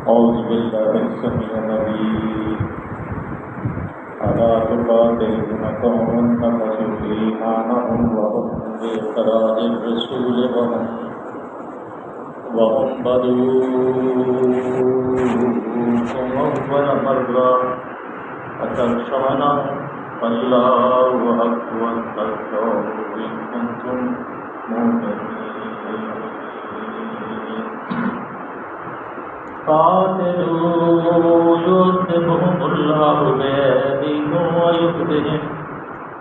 أعوذ بالله السميع العليم ألا تقاتلون قوما نكثوا إيمانهم وهم بإخراج الرسول وهم بدؤوكم أول مرة أتخشونهم فالله أحق أن تخشوه إن كنتم مؤمنين قاتلوا يعذبهم الله بأيديكم ويخزهم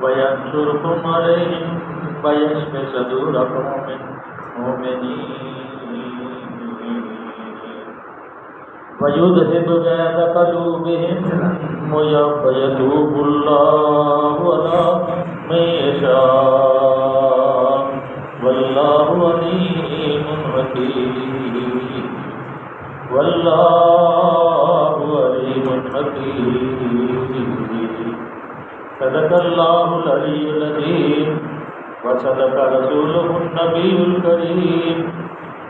وينصركم عليهم ويشف صدور قوم مؤمنين ويذهب غيظ قلوبهم ويتوب الله على من يشاء والله عليم حكيم والله عليم حكيم صدق الله العلي العظيم وصدق رسوله النبي الكريم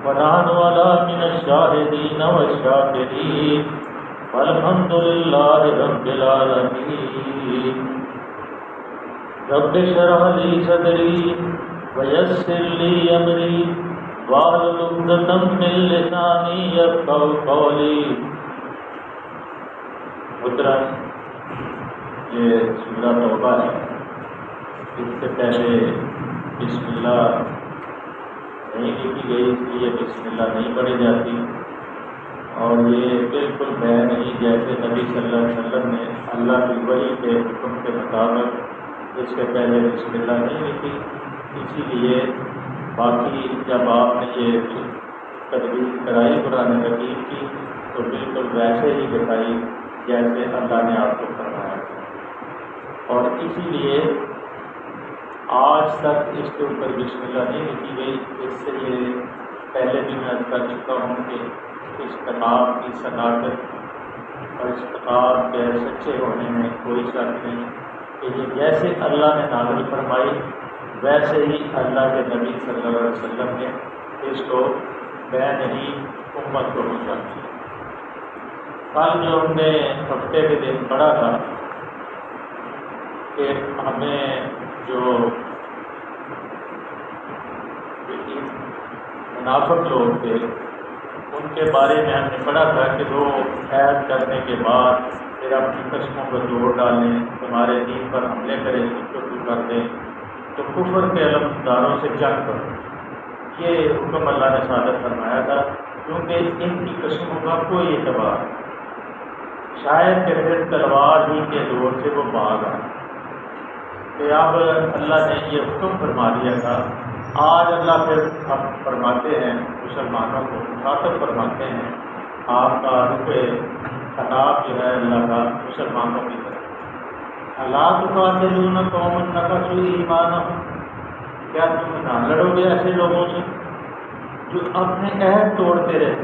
ونحن على من الشاهدين والشاكرين والحمد لله رب العالمين رب اشرح لي صدري ويسر لي امري واحلل عقدة من لساني يفقهوا قولي. محترم، یہ سورہ توبہ ہے. اس سے پہلے بسم اللہ نہیں لکھی گئی، اس لیے بسم اللہ نہیں پڑھی جاتی، اور یہ بالکل ہے نہیں جیسے نبی صلی اللہ علیہ وسلم نے اللہ کی وحی کے حکم کے مطابق اس سے پہلے بسم اللہ نہیں لکھی. اسی لیے باقی جب آپ نے یہ تدبیر کرائی قرآن حکیم کی تو بالکل ویسے ہی دکھائی جیسے اللہ نے آپ کو فرمایا، اور اسی لیے آج تک اس کے اوپر بسم اللہ نہیں لکھی گئی. اس سے یہ پہلے بھی میں کر چکا ہوں کہ اس کتاب کی صداقت اور اس کتاب کے سچے ہونے میں کوئی شک نہیں کہ یہ جیسے اللہ نے نازل فرمائی ویسے ہی اللہ کے نبی صلی اللہ علیہ وسلم نے اس کو بین ہی امت کو پہنچا دیا. کل جو ہم نے ہفتے کے دن پڑھا تھا کہ ہمیں جو منافق لوگ تھے ان کے بارے میں ہم نے پڑھا تھا کہ وہ عہد کرنے کے بعد پھر اپنی قسموں کو توڑ ڈالیں، تمہارے دین پر حملے کریں، شروع کر دیں تو کفر کے علمداروں سے جنگ کرو. یہ حکم اللہ نے صادر فرمایا تھا کیونکہ ان کی قسموں کا کوئی اعتبار نہیں. شاید کہ پھر تلوار ہی کے دور سے وہ بھاگ آئے کہ اب اللہ نے یہ حکم فرما دیا تھا. آج اللہ پھر اب فرماتے ہیں مسلمانوں کو مخاطب فرماتے ہیں آپ کا رخ خطاب جو ہے اللہ کا مسلمانوں کی طرف. اللہ تقاتلون قوما نکثوا ایمانہم، کیا تم نہ لڑو گے ایسے لوگوں سے جو اپنے عہد توڑتے رہے،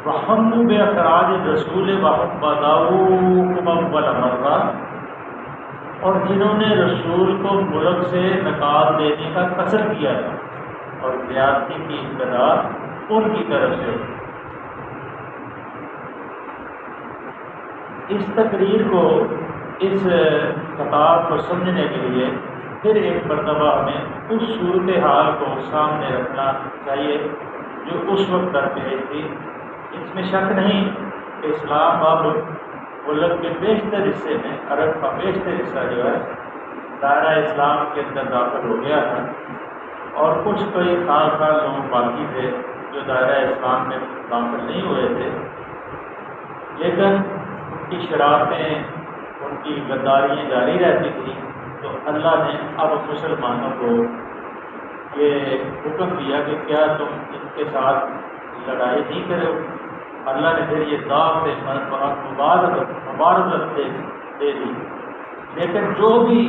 وَحَمُّوا بِإِخْرَاجِ الرَّسُولِ وَهُمْ بَدَؤُوكُمْ أَوَّلَ مَرَّةٍ، اور جنہوں نے رسول کو ملک سے نکال دینے کا قصد کیا تھا اور زیادتی کی ابتدا ان کی طرف سے. اس تقریر کو، اس خطاب کو سمجھنے کے لیے پھر ایک مرتبہ ہمیں اس صورتحال کو سامنے رکھنا چاہیے جو اس وقت درپیش تھی. اس میں شک نہیں کہ اسلام اب ملک کے بیشتر حصے میں، عرب کا بیشتر حصہ جو ہے دائرہ اسلام کے اندر داخل ہو گیا تھا، اور کچھ کوئی خاص لوگ باقی تھے جو دائرہ اسلام میں داخل نہیں ہوئے تھے، لیکن ان کی شرارتیں، ان کی غداریاں جاری رہتی تھیں. تو اللہ نے اب مسلمانوں کو یہ حکم دیا کہ کیا تم ان کے ساتھ لڑائی نہیں کرو. اللہ نے پھر یہ دعوت مبارزت دے دی. لیکن جو بھی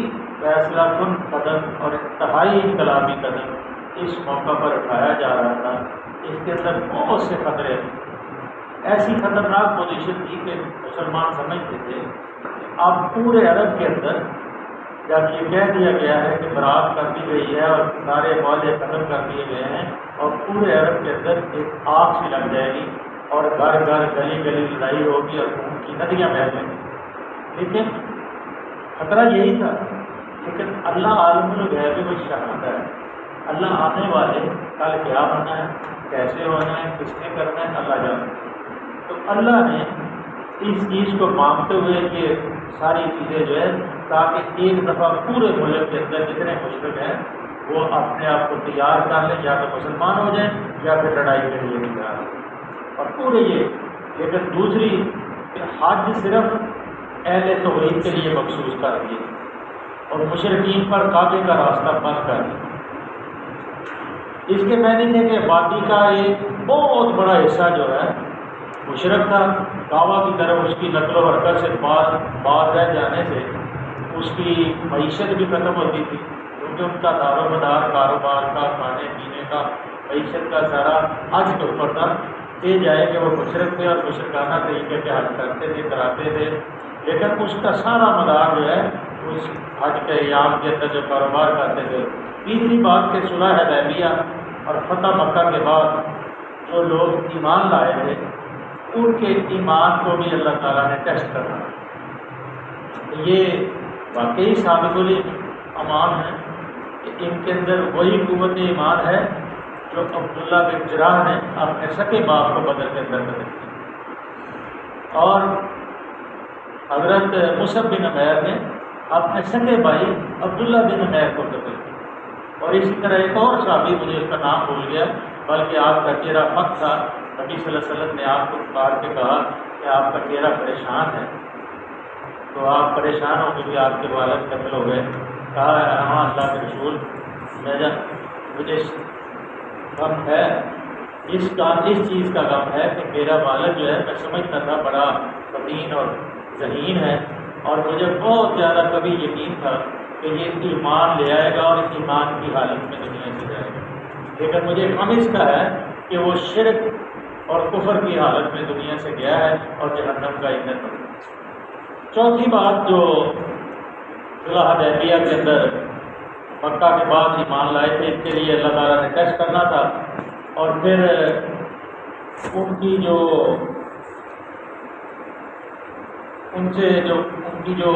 فیصلہ کن قدم اور انتہائی انقلابی قدم اس موقع پر اٹھایا جا رہا تھا، اس کے اندر بہت سے خطرے، ایسی خطرناک پوزیشن تھی کہ مسلمان سمجھتے تھے اب پورے عرب کے اندر جب یہ کہہ دیا گیا ہے کہ برات کر دی گئی ہے اور سارے معاہدے ختم کر دیے گئے ہیں اور پورے عرب کے اندر ایک آگ سی لگ جائے گی اور گھر گھر گلی گلی لڑائی ہوگی اور خون کی ندیاں بہہ جائیں گی. لیکن خطرہ یہی تھا. لیکن اللہ عالم الغیب و شہادہ ہے. اللہ آنے والے کل کیا ہونا ہے، کیسے ہونا ہے، کس نے کرنا ہے، اللہ جانتا. تو اللہ نے اس چیز کو مانگتے ہوئے کہ ساری چیزیں جو ہے تاکہ ایک دفعہ پورے ملک کے اندر جتنے مشرک ہیں وہ اپنے آپ کو تیار کر لیں، یا تو مسلمان ہو جائیں یا پھر لڑائی کے لیے تیار ہو. اور پورے یہ. لیکن دوسری کہ حج صرف اہل توحید کے لیے مخصوص کر دیے اور مشرکین پر کعبے کا راستہ بند کر دیا. اس کے معنی تھے کہ وادی کا ایک بہت بڑا حصہ جو ہے مشرک تھا. کعبہ کی طرف اس کی نقل و حرکت سے بعد رہ جانے سے اس کی معیشت بھی ختم ہوتی تھی، کیونکہ ان کا دار و مدار کاروبار کا، کھانے پینے کا، معیشت کا سارا حج کے اوپر تھا. یہ جائے کہ وہ مشرک تھے اور مشرکانہ طریقے کے حج کرتے تھے، کراتے تھے. لیکن اس کا سارا مدار جو ہے اس حج کے ایام کے اندر جو کاروبار کرتے تھے. تیسری بات کہ صلح حدیبیہ اور فتح مکہ کے بعد جو لوگ ایمان لائے تھے ان کے ایمان کو بھی اللہ تعالیٰ نے ٹیسٹ کرنا. یہ واقعی ثابت الامان ہے کہ ان کے اندر وہی قوت ایمان ہے جو عبداللہ بن جراح نے اپنے سکے باپ کو بدر کے اندر بدل کی، اور حضرت مصعب بن عمیر نے اپنے سکے بھائی عبداللہ بن عمیر کو قتل کیا. اور اسی طرح ایک اور صحابی، مجھے اس کا نام بھول گیا، بلکہ آپ کا چہرہ مت تھا. نبی صلی اللہ علیہ وسلم نے آپ کو پکار کے کہا کہ آپ کا چہرہ پریشان ہے، تو آپ پریشان ہو کیونکہ آپ کے والد قتل ہو گئے. کہا ہاں اللہ کے رسول، مجھے غم ہے، اس چیز کا غم ہے کہ میرا والد جو ہے میں سمجھتا تھا بڑا بدین اور ذہین ہے، اور مجھے بہت زیادہ کبھی یقین تھا کہ یہ ایمان لے آئے گا اور ایمان کی حالت میں دنیا سے جائے گا. لیکن مجھے غم اس کا ہے کہ وہ شرک اور کفر کی حالت میں دنیا سے گیا ہے اور جہنم کا ایندھن بن گیا. چوتھی بات جو صلح حدیبیہ کے اندر مکہ کے بعد ایمان لائے تھے، ان کے لیے اللہ تعالیٰ نے ٹیسٹ کرنا تھا. اور پھر ان کی جو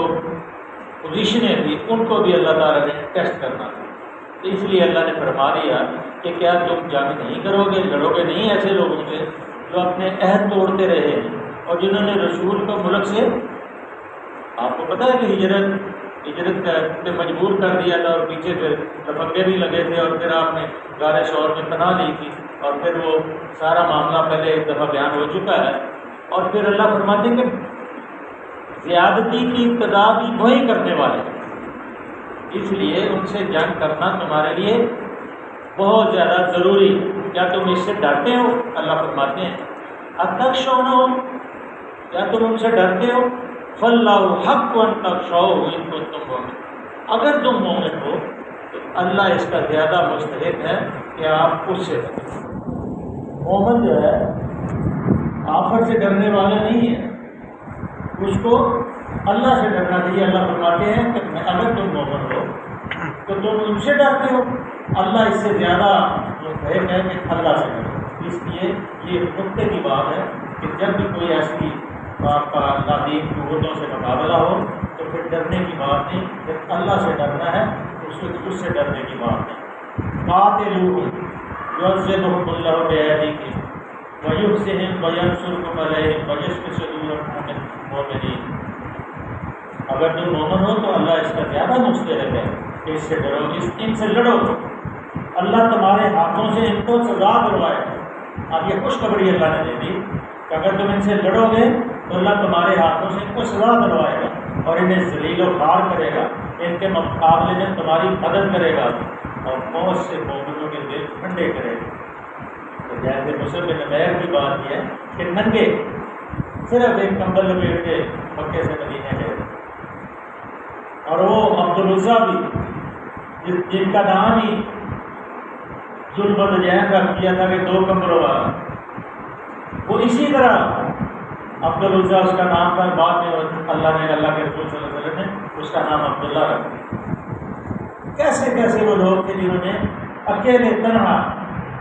پوزیشنیں تھیں ان کو بھی اللہ تعالیٰ نے ٹیسٹ کرنا تھا. اس لیے اللہ نے فرما دیا کہ کیا تم جنگ نہیں کرو گے، لڑو گے نہیں ایسے لوگوں سے جو اپنے عہد توڑتے رہے ہیں اور جنہوں نے رسول کو ملک سے، آپ کو پتہ ہے کہ ہجرت پہ مجبور کر دیا تھا، اور پیچھے پھر دھمکے بھی لگے تھے، اور پھر آپ نے غار ثور میں پناہ لی تھی، اور پھر وہ سارا معاملہ پہلے ایک دفعہ بیان ہو چکا ہے. اور پھر اللہ فرماتے ہیں کہ زیادتی کی ابتدا بھی وہی کرنے والے ہیں، اس لیے ان سے جنگ کرنا تمہارے لیے بہت زیادہ ضروری ہے. کیا تم اس سے ڈرتے ہو؟ اللہ فرماتے ہیں اتخشونہم، کیا تم ان سے ڈرتے ہو؟ فاللہ حق ان تخشوہ ان کنتم مؤمنین، اگر تم مومن ہو تو اللہ اس کا زیادہ مستحق ہے کہ آپ اس سے ڈریں. مومن جو ہے آخر سے ڈرنے والا نہیں ہے، اس کو اللہ سے ڈرنا چاہیے. اللہ فرماتے ہیں کہ اگر تم مومن ہو تو تم ان سے ڈرتے ہو، اللہ اس سے زیادہ مستحق ہے کہ اللہ سے ڈرو. اس لیے یہ نقطے کی بات ہے کہ جب بھی کوئی ایسی آپ کا لاطین قوتوں سے مقابلہ ہو تو پھر ڈرنے کی بات نہیں، جب اللہ سے ڈرنا ہے اس سے ڈرنے کی بات نہیں. قاتلوہم یعذبہم اللہ بایدیکم ویحصہم وینصرکم علیہم ویشفی صدور المؤمنین. اگر تم مومن ہو تو اللہ اس کا زیادہ مستحق ہے کہ اس سے ڈرو، ان سے لڑو. اللہ تمہارے ہاتھوں سے ان کو سزا دلوائے گا. اب یہ خوشخبری اللہ نے دے دی کہ اگر تم ان سے لڑو گے تو اللہ تمہارے ہاتھوں سے ان کو سزا دلوائے گا اور انہیں ذلیل و خوار کرے گا، ان کے مقابلے میں تمہاری مدد کرے گا اور بہت سے مومنوں کے دل ٹھنڈے کرے گا. تو جیسے مصعب بن عمیر کی بات یہ ہے کہ ننگے صرف ایک کمبل لپیٹ کے مکے سے مدینے گئے، اور وہ عبدالعزیٰ بھی جن کا نام ہی ذوالبدجین رکھ دیا تھا کہ 2 کمبلوں والا، وہ اسی طرح عبدالعزیٰ اس کا نام تھا. بعد میں اللہ کے رسول صلی اللہ علیہ وسلم نے اس کا نام عبداللہ رکھا. کیسے کیسے وہ لوگ تھے جنہوں نے اکیلے تنہا،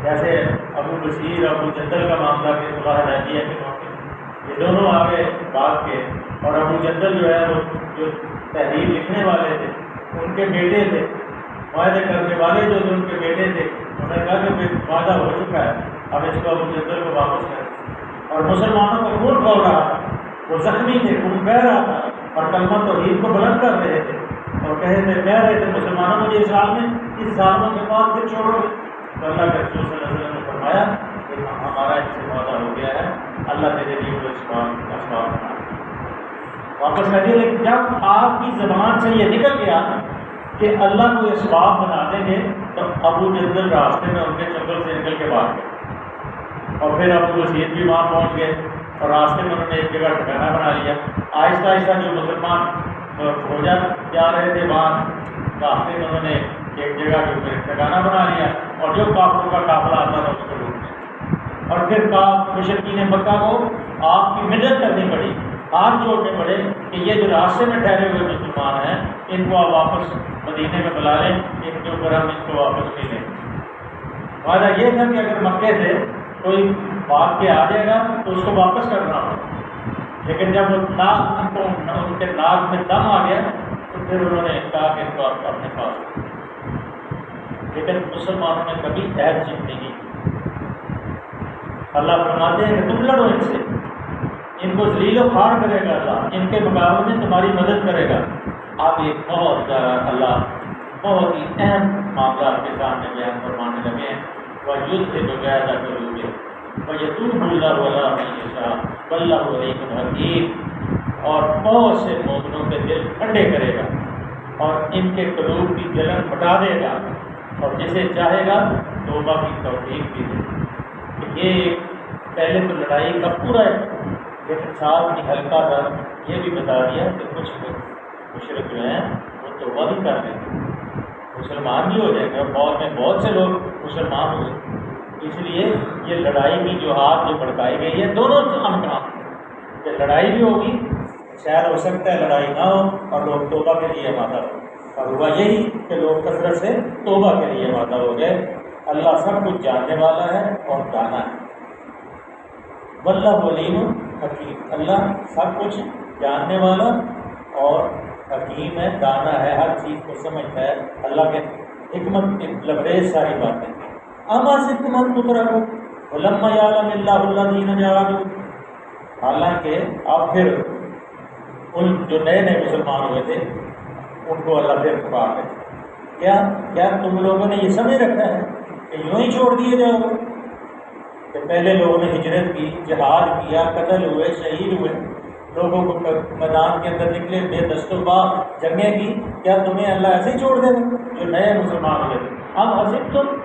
جیسے ابو بصیر ابو جندل کا معاملہ کہ صلح حدیبیہ کے موقع یہ دونوں آگے بھاگ کے، اور ابو جندل جو ہے وہ جو تحریر لکھنے والے تھے ان کے بیٹے تھے، معاہدے کرنے والے جو تھے ان کے بیٹے تھے، انہوں نے کہا کہ معاہدہ ہو چکا ہے، اب اس کو ابو جندل کو واپس کریں، اور مسلمانوں کا خون کھول رہا تھا، وہ زخمی تھے، خون بہہ رہا تھا، اور کلمہ توحید کو بلند کر رہے تھے اور کہہ رہے تھے مسلمانوں مجھے اس حال میں اس ظالموں کے بعد پھر چھوڑو گے؟ تو اللہ کے رسول صلی اللہ علیہ وسلم نے فرمایا کہ ہمارا اس سے معاہدہ ہو گیا ہے، اللہ تیرے لیے وہ اسباب بنا واپس کر دیا۔ لیکن جب آپ کی زبان سے یہ نکل گیا کہ اللہ کو اسباب بنا دیں گے، تو ابو جندل راستے میں ان کے چنگل سے نکل کے بھاگ گئے، اور پھر ابو وسیع بھی وہاں پہنچ گئے، اور راستے میں انہوں نے ایک جگہ ٹھکانا بنا لیا۔ آہستہ آہستہ جو مسلمان ہو جا رہے تھے وہاں راستے میں انہوں نے ایک جگہ کے اوپر ٹھکانا بنا لیا، اور جو کافروں کا قافلہ آتا تھا اس کو روک دیا، اور پھر مشرکین مکہ کو آپ کی مدد کرنی پڑی، ہاتھ جوڑنے پڑے کہ یہ جو راستے میں ٹھہرے ہوئے مسلمان ہیں ان کو آپ واپس مدینے میں بلا لیں، ان کے اوپر ہم ان کو واپس لے لیں۔ وعدہ یہ تھا کہ اگر مکے سے کوئی بھاگ کے آ جائے گا تو اس کو واپس کرنا ہوگا، لیکن جب ان کے ناک میں دم آ گیا تو پھر انہوں نے کہا کہ ان کو آپ اپنے پاس، لیکن مسلمانوں نے کبھی عہد جیت نہیں کی۔ اللہ فرماتے ہیں کہ تم لڑو ان سے، ان کو ذلیل و خوار کرے گا اللہ، ان کے مقابلے میں تمہاری مدد کرے گا۔ آپ ایک بہت اللہ بہت ہی اہم معاملات کے سامنے بیان فرمانے لگے ہیں، وَيُذْهِبُ غَيْظَ قُلُوبِهِمْ وَيَتُوبُ اللَّهُ عَلَىٰ مَن يَشَاءُ وَاللَّهُ عَلِيمٌ حَكِيمٌ، اور بہت سے مومنوں کے دل ٹھنڈے کرے گا اور ان کے قلوب کی جلن مٹا دے گا، اور جسے چاہے گا توبہ کی توفیق بھی دے گا۔ یہ ایک پہلے تو لڑائی کا پورا ایک ساتھ ہی ہلکا تھا، یہ بھی بتا دیا کہ کچھ مشرک جو ہیں وہ توبہ بھی کر دیں گے، مسلمان بھی ہو جائیں گے، اور بعد میں بہت سے لوگ مسلمان ہوئے۔ اس لیے یہ لڑائی کی جو ہاتھ جو بھڑکائی گئی ہے دونوں امکان کہ لڑائی بھی ہوگی، شاید ہو سکتا ہے لڑائی نہ ہو اور لوگ توبہ کے لیے آمادہ ہو، اور ہوا یہی کہ لوگ کثرت سے توبہ کے لیے آمادہ ہو گئے۔ اللہ سب کچھ جاننے والا ہے اور دانا ہے، واللہ علیم حکیم، اللہ سب کچھ جاننے والا اور حکیم ہے، دانا ہے، ہر چیز کو سمجھتا ہے۔ اللہ کے حکمت لبریز ساری باتیں۔ اما صرف من تترکو ولما یعلم اللہ الذین جاہدوا، حالانکہ اب پھر ان جو نئے نئے مسلمان ہوئے تھے ان کو اللہ پھر پکار رہے، کیا تم لوگوں نے یہ سمجھ رکھا ہے کہ یوں ہی چھوڑ دیے جاؤ گے؟ کہ پہلے لوگوں نے ہجرت کی، جہاد کیا، قتل ہوئے، شہید ہوئے، لوگوں کو میدان کے اندر نکلے، بے دست و پا جنگیں کی، کیا تمہیں اللہ ایسے ہی چھوڑ دے گا؟ جو نئے مسلمان ہوئے تھے ہم حسب تم،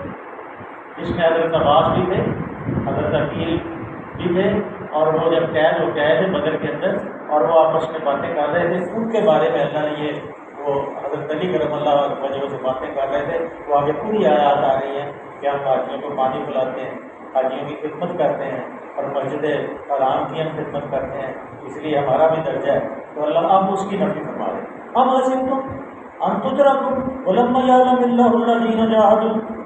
جس میں حضرت عباس بھی تھے، حضرت عقیل بھی تھے، اور وہ جب قید ہو گئے تھے بدر کے اندر اور وہ آپس میں باتیں کر رہے تھے، ان کے بارے میں اللہ نے یہ وہ حضرت علی کرم اللہ وجہ سے باتیں کر رہے تھے، وہ آگے پوری آیات آ رہی ہیں کہ ہم حاجیوں کو پانی پلاتے ہیں، حاجیوں کی خدمت کرتے ہیں، اور مسجد حرام کی ہم خدمت کرتے ہیں، اس لیے ہمارا بھی درجہ ہے۔ تو اللہ آپ اس کی نفی فرما رہے ہیں۔ اب حسب تم ان تترکوا ولما یعلم اللہ الذین جاہدوا،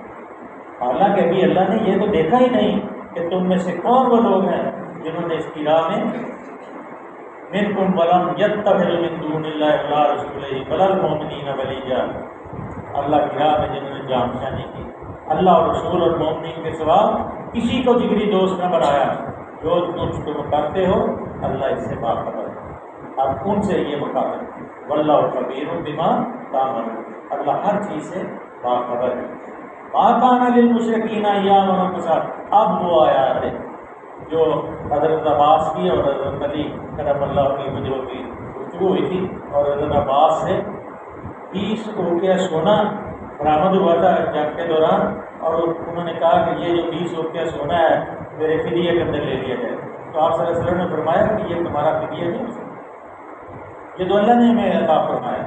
حالانکہ ابھی اللہ نے یہ تو دیکھا ہی نہیں کہ تم میں سے کون وہ لوگ ہیں جنہوں نے اس کی راہ میں منکم ولم یتخذوا من دون اللہ ولا رسولہ ولا المؤمنین ولیا، اللہ کی راہ میں جنہوں نے جان پہچانی کی، اللہ اور رسول اور مومنین کے سوا کسی کو جگری دوست نہ بنایا، جو تم کرتے ہو اللہ اس سے باخبر ہے، اب ان سے یہ مخاطب، واللہ خبیر بما تعملون، اللہ ہر چیز سے باخبر ہے۔ ما کان للمشرکین ایامهم کے ساتھ اب وہ آیات ہے جو حضرت عباس کی اور حضرت علی کرم اللہ کی وجہ کی گفتگو ہوئی تھی، اور حضرت عباس سے 20 اوقیہ سونا برآمد ہوا تھا جنگ کے دوران، اور انہوں نے کہا کہ یہ جو 20 اوقیہ سونا ہے میرے فدیے کے اندر لے لیا جائے، تو آپ صلی اللہ علیہ وسلم نے فرمایا کہ یہ تمہارا فدیہ نہیں ہو سکتا، یہ تو اللہ نے ہمیں عطا فرمایا،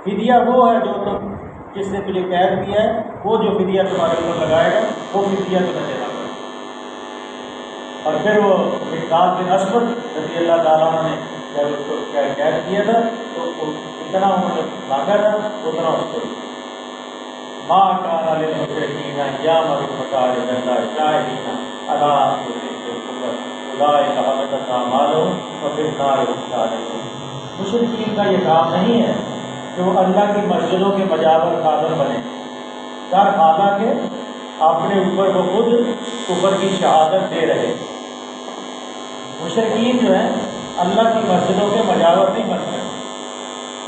فدیہ وہ ہے جو تم جس نے تجھے قید کیا ہے، وہ جو فدیہ تمہارے اوپر لگائے گا وہ فدیہ تمہیں دینا پڑے گا۔ اور پھر وہ مقداد بن اسود رضی اللہ تعالیٰ عنہ نے جب اس کو قید کیا تھا تو اتنا انہوں نے مانگا تھا اتنا اس کو ما کان للمشرکین یعملوا مساجد اللہ شاہدین علی انفسہم اولئک حبطت اعمالهم وفی النار هم خالدون۔ مشرکین کا یہ کام نہیں ہے کہ وہ اللہ کی مسجدوں کے مجاور قادر بنے، در حالہ کہ اپنے اوپر وہ خود کفر کی شہادت دے رہے۔ مشرکین جو ہیں اللہ کی مسجدوں کے مجاور نہیں بنتے،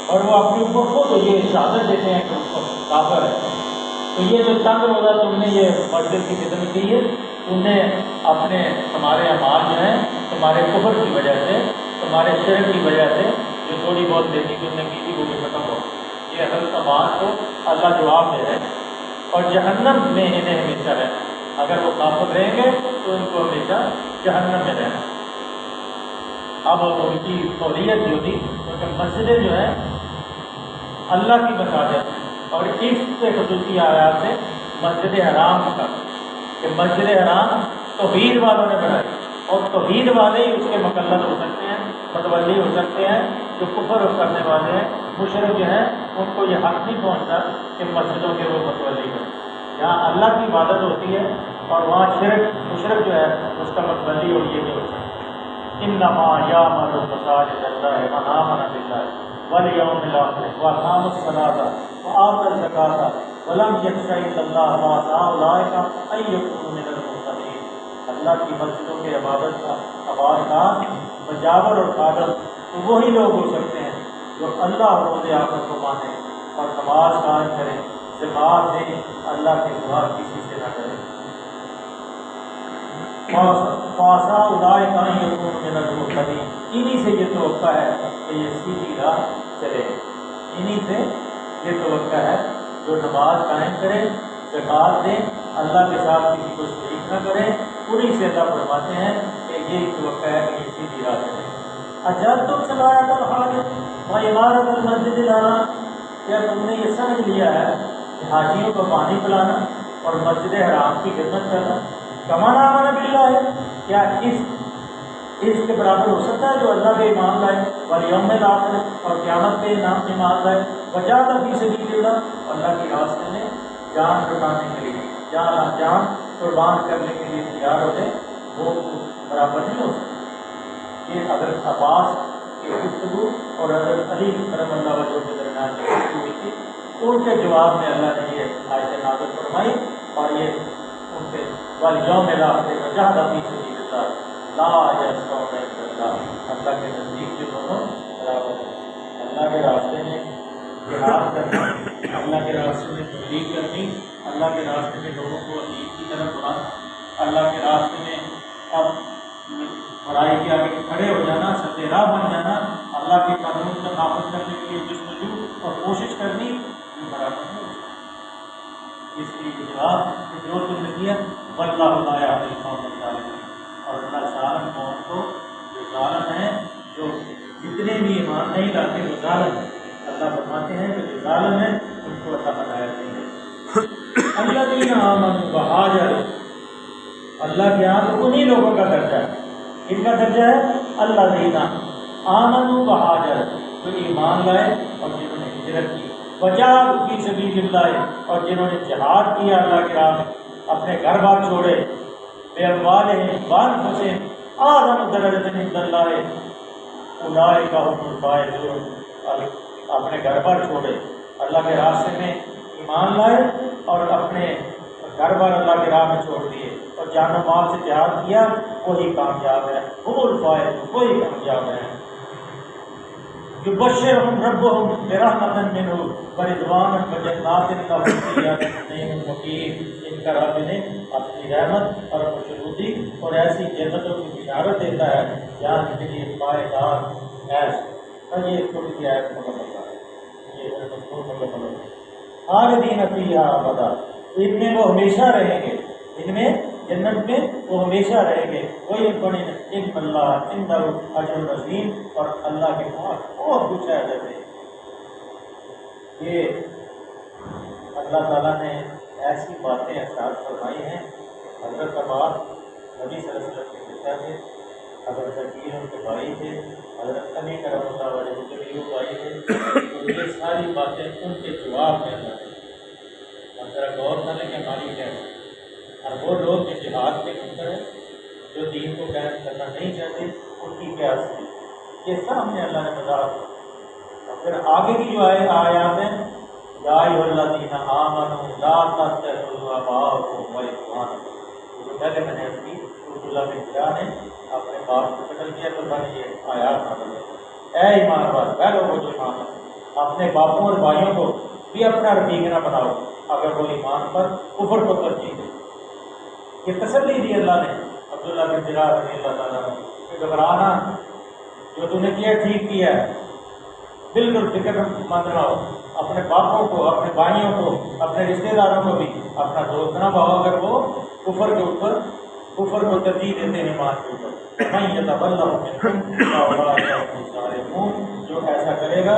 اور وہ اپنے اوپر خود یہ شہادت دیتے ہیں کہ وہ کافر ہے۔ تو یہ جو تنگ روزہ تم نے یہ مسجد کی خدمت کی ہے، تم نے اپنے تمہارے اعمال جو ہیں تمہارے کفر کی وجہ سے، تمہارے شرک کی وجہ سے جو تھوڑی بہت نیکی تم نے کی تھی وہ بھی ختم ہو۔ یہ حضرت عباس کو اللہ جواب دے رہے ہیں، اور جہنم میں انہیں ہمیشہ رہنا۔ اگر وہ کافر رہیں گے تو ان کو ہمیشہ جہنم میں رہنا۔ اب ان کی فوریت جو تھی، کیونکہ مسجدیں جو ہیں اللہ کی مساجد، اور اس سے خصوصی آیات سے مسجد حرام کا کہ مسجد حرام توحید والوں نے بنائی، اور توحید والے ہی اس کے مقلد ہو سکتے ہیں، متولی ہو سکتے ہیں۔ جو کفر کرنے والے ہیں، مشرک جو ہیں، ان کو یہ حق نہیں پہنچتا کہ مسجدوں کے وہ متولی ہیں۔ جہاں اللہ کی عبادت ہوتی ہے اور وہاں مشرک جو ہے اس کا متولی اور یہ نہیں ہو سکتا۔ انما یعمر مساجد اللہ من آمن باللہ والیوم الآخر واقام الصلاۃ وآتى الزکاۃ ولم یخش الا اللہ وعسى اولئک ان یکونوا من المتقین۔ اللہ کی مسجدوں کے عبادت کا عبادات مجاور اور قادر تو وہی لوگ ہو سکتے ہیں جو اللہ اور روز آخر کو مانیں اور نماز قائم کریں، زکوٰۃ دیں، اللہ کے سوا کسی سے نہ کریں۔ فَعَسَىٰ أُولَٰئِكَ أَن يَكُونُوا مِنَ الْمُهْتَدِينَ۔ انہی سے یہ توقع ہے کہ یہ سیدھی راہ چلے، انہی سے یہ توقع ہے جو نماز قائم کرے، زکوٰۃ دیں، اللہ کے ساتھ کسی کو شریک نہ کرے، انہی سے اللہ فرماتے ہیں کہ یہ توقع ہے کہ یہ سیدھی راہ چلے۔ اَجَعَلْتُمْ سِقَایَةَ الْحَاجِّ وَعِمَارَةَ الْمَسْجِدِ الْحَرَامِ، کیا تم نے یہ سمجھ لیا ہے کہ حاجیوں کو پانی پلانا اور مسجد حرام کی خدمت کرنا کمان آمن باللہ، کیا اس کے برابر ہو سکتا ہے جو اللہ پہ ایمان لائے، والیوم الآخر، اور قیامت پہ ایمان لائے، وجاہد فی سبیل اللہ، اللہ کے راستے میں جان لٹانے کے لیے، جان قربان کرنے کے لیے تیار ہو جائے، وہ برابر نہیں ہو سکتا۔ یہ حضرت عباس کی گفتگو اور حضرت علی کرم اللہ وجہہ کے درمیان جو گفتگو ہوئی تھی، ان کے جواب میں اللہ نے یہ آیت نازل فرمائی، اور یہ ان سے والیوم الآخر وجاہد فی سبیل اللہ لا یستوون عند اللہ، اللہ کے نزدیک جو دونوں برابر ہیں۔ اللہ کے راستے میں جہاد کرنا، اللہ کے راستے میں تبلیغ کرنی، اللہ کے راستے میں لوگوں کو دین کی طرف بلانا، اللہ کے راستے میں اب برائی کے آگے کھڑے ہو جانا، سد راہ بن جانا، اللہ کے قانون کا نافذ کرنے کے لیے جستجو اور کوشش کرنی، یہ برابر نہیں ہو سکتی۔ اس لیے جواب کہ جو تم نے کیا واللہ لا یہدی القوم الظالمین، اور اللہ ظالم قوم کو، جو ظالم ہیں، جو جتنے بھی ایمان نہیں لاتے وہ ظالم ہیں، اللہ فرماتے ہیں کہ جو ظالم ہیں ان کو اللہ ہدایت نہیں ہے۔ الذین آمنوا وہاجروا، اللہ کے یہاں تو انہی لوگوں کا درجہ ہے، ان کا درجہ ہے الذین آمنوا وہاجروا، جو ایمان لائے اور جنہوں نے ہجرت کی، وجاہدوا فی سبیل اللہ، اور جنہوں نے جہاد کیا اللہ کی راہ میں، اپنے گھر بار چھوڑے، بے اموالہم وانفسہم اعظم درجۃ عند اللہ اولئک هم الفائزون، اپنے گھر بار چھوڑے، اللہ کے راستے میں ایمان لائے اور اپنے گھر بار اللہ کے راہ میں چھوڑ دیے اور جان و مال سے جہاد کیا، وہی کامیاب ہے، هم الفائزون، وہی کامیاب ہے۔ یبشرہم ربہم برحمۃ منہ ورضوان وجنات لہم فیہا نعیم مقیم، ان کا رب نے اپنی رحمت اور خوشنودی اور ایسی جنتوں کی بشارت دیتا ہے جہاں کے لیے پائیدار ایش۔ اور یہ تھوڑی سی آیت مکمل ہے، یہ مضمون مکمل ہے۔ خالدین فیہا ابدا، ان میں وہ ہمیشہ رہیں گے، ان میں جنت میں وہ ہمیشہ رہیں گے۔ وہی بڑے ان اللہ عنہ اجر عظیم، اور اللہ کے پاس بہت کچھ ہے اجر ہے۔ یہ اللہ تعالیٰ نے ایسی باتیں ارشاد فرمائی ہیں۔ حضرت عباس نبی صلی اللہ علیہ وسلم کے بیٹا تھے، حضرت عقیل ان کے بھائی تھے، حضرت علی کرم اللہ وجہہ کے بھی وہ بھائی تھے، تو یہ ساری باتیں ان کے جواب میں اللہ نے، اور ذرا غور کرنے کے ہماری کیا ہے، اور وہ لوگ جو جہاد کے منکر ہیں، جو دین کو قائم کرنا نہیں چاہتے ان کی کیا حیثیت. یہ سامنے اللہ نے بتا دیا. اور پھر آگے کی جو آیات ہیں یا ایھا الذین آمنوا لا تتخذوا آباءکم واخوانکم، جو پہلے میں نے عرض کی اللہ کے خدا نے اپنے باپ کو قتل کیا تو میں نے یہ آیات نازل کی. اے ایمان والو، اے لوگوں جو ایمان ہے، اپنے باپوں اور بھائیوں کو بھی اپنا رفیق نہ بناؤ اگر وہ ایمان پر کفر کو ترجیح دے. یہ تسلی دی اللہ نے عبداللہ بن جرار رضی اللہ تعالیٰ عنہ کہ گھبرانا، جو تم نے کیا ٹھیک کیا ہے، بالکل فکر مند نہ ہو. اپنے باپوں کو، اپنے بھائیوں کو، اپنے رشتہ داروں کو بھی اپنا دوست نہ بناؤ اگر وہ کفر کے اوپر کفر کو ترجیح دیتے ہیں ایمان کے اوپر. من یتولہ منکم فاولئک هم الظالمون، جو ایسا کرے گا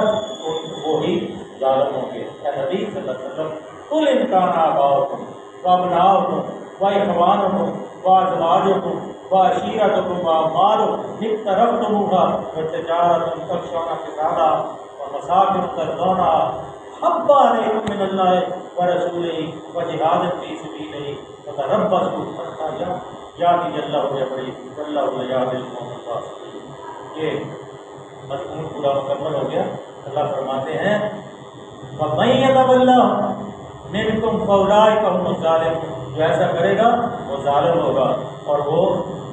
وہی ظالم ہوں گے. اے نبی صلی اللہ علیہ وسلم قل ان کان آباؤکم وابناؤکم واخوانکم وازواجکم وعشیرتکم واعمال اقترفتموها وتجارة تخشون کسادها ومساکن ترضونها حب علیکم من اللہ ورسولہ وجہاد فی سبیلہ فتربصوا حتی یأتی اللہ بامرہ واللہ لا یہدی القوم الفاسقین. یہ مضمون پورا مکمل ہو گیا. اللہ فرماتے ہیں وَمَن يَتَوَلَّهُم مِّنكُمْ فَأُولَٰئِكَ هُمُ الظَّالِمُونَ، جو ایسا کرے گا وہ ظالم ہوگا اور وہ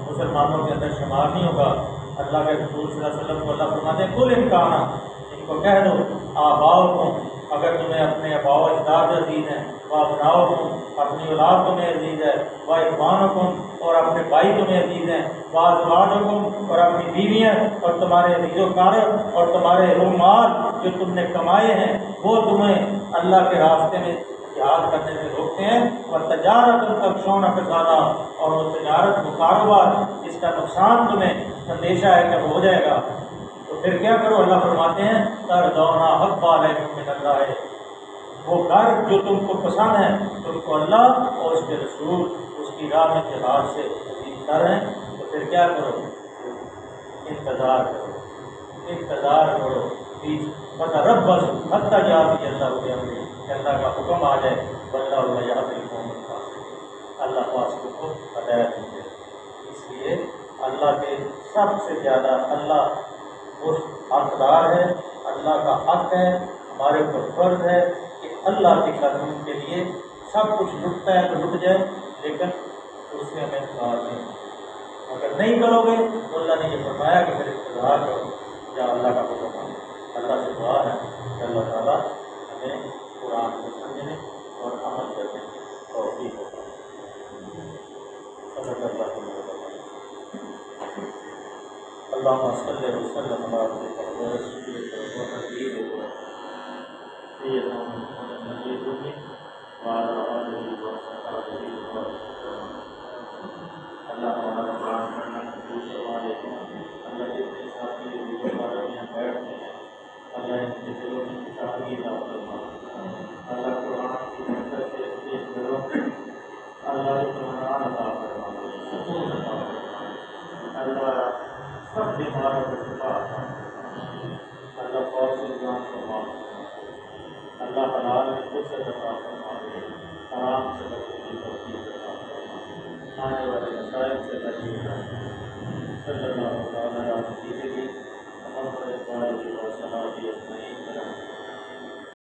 مسلمانوں کے اندر شمار نہیں ہوگا. اللہ کے رسول صلی اللہ علیہ وسلم کو اللہ فرماتے ہیں قل ان کان، ان کو کہہ دو آباؤکم، اگر تمہیں اپنے آباء و اجداد عزیز ہیں، وابناؤکم، اپنی اولاد تمہیں عزیز ہے، واخوانکم، اور اپنے بھائی تمہیں عزیز ہیں، وازواجکم، اور اپنی بیویاں، اور تمہارے عزیز و کار اور تمہارے مال جو تم نے کمائے ہیں وہ تمہیں اللہ کے راستے میں جہاد کرنے سے روکتے ہیں. اور تجارت تخشون کسادها، اور وہ تجارت، وہ کاروبار جس کا نقصان تمہیں اندیشہ ہے کہ ہو جائے گا، تو پھر کیا کرو. اللہ فرماتے ہیں ترضون حب علیکم من اللہ، وہ گھر جو تم کو پسند ہے تم کو اللہ اور اس کے رسول اس کی راہ میں جہاد سے عزیز تر ہیں. تو پھر کیا کرو، انتظار کرو، انتظار کرو. فتربصوا حتی یأتی اللہ بامرہ، کہ اللہ کا حکم آ جائے. واللہ لا یہدی القوم الفاسقین، اللہ فاسقوں کو ہدایت نہیں دے. اس لیے اللہ کے سب سے زیادہ اللہ اس حقدار ہے، اللہ کا حق ہے، ہمارے اوپر فرض ہے کہ اللہ کے قانون کے لیے سب کچھ لٹتا ہے تو لٹ جائے، لیکن اس سے ہمیں انتظار نہیں. اگر نہیں کرو گے تو اللہ نے یہ فرمایا کہ پھر انتظار کرو یا اللہ کا حکم ہے. اللہ سے دعا ہے کہ اللہ تعالیٰ ہمیں قرآن کو سمجھنے اور عمل کرنے توفیق ہوگا. صلی اللہ علیہ وسلم. اللہم صلی وسلم علی عبدک ورسولک وحبیبک سیدنا محمد النبی الأمی وعلی آلہ وصحبہ وسلم. اللہ ہمارا قرآن پڑھنا قبول فرما لیتے ہیں. اللہ جتنے ساتھی یہاں بیٹھتے ہیں اللہ ان کے دلوں میں کتابی عطا فرما. اللہ قرآن کی برکت سے اس دلوں میں اللہ اطمینان عطا فرما، سکون عطا فرما. اللہ سب بیماروں کو شفا عطا فرما. اللہ فوت سے جان فرما. اللہ حلال میں خود سے عطا فرما، حرام سے بچنے کی توفیق عطا فرما. آنے والے مسائل سے بچیے. صلی اللہ علیہ وسلم محمد وعلیہ وصحبہ اجمعین.